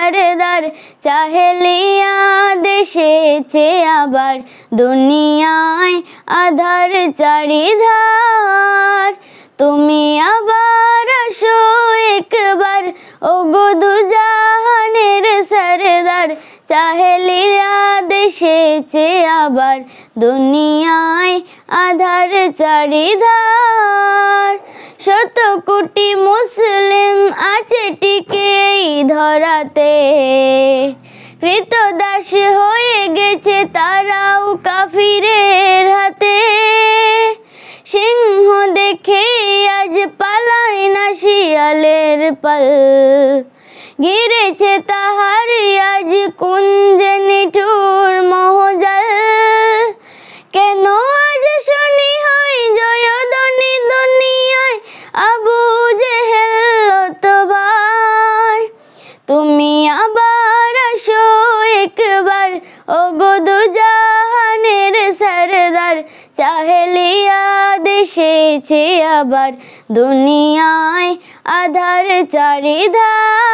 সরদার চাহেলিয়া দেশেছে আবার দুনিয়ায় আধার চারিধার তুমি আবার আসো একবার ওগো দুজাহানের সরদার চাহেলিয়া দেশেছে আবার দুনিয়ায় আধার চারিধার শত কোটি মুসলিম আছে টিকে এই ধরাতে কৃতদাস হয়ে গেছে তারাও কাফিরের হাতে সিংহ দেখে আজ পালায় না শিয়ালের পাল ঘিরেছে তাহার আজ কুঞ্জে নিঠুর মহজাল কেন আজ শুনি হয় জয়ধ্বনি দুনিয়ায় আবু জেহেল তো ভাই তুমি আবার আসো একবার ওগো দুজাহানের সরদার চাহেলিয়া দেশেছে আবার দুনিয়ায় আধার চারিধার।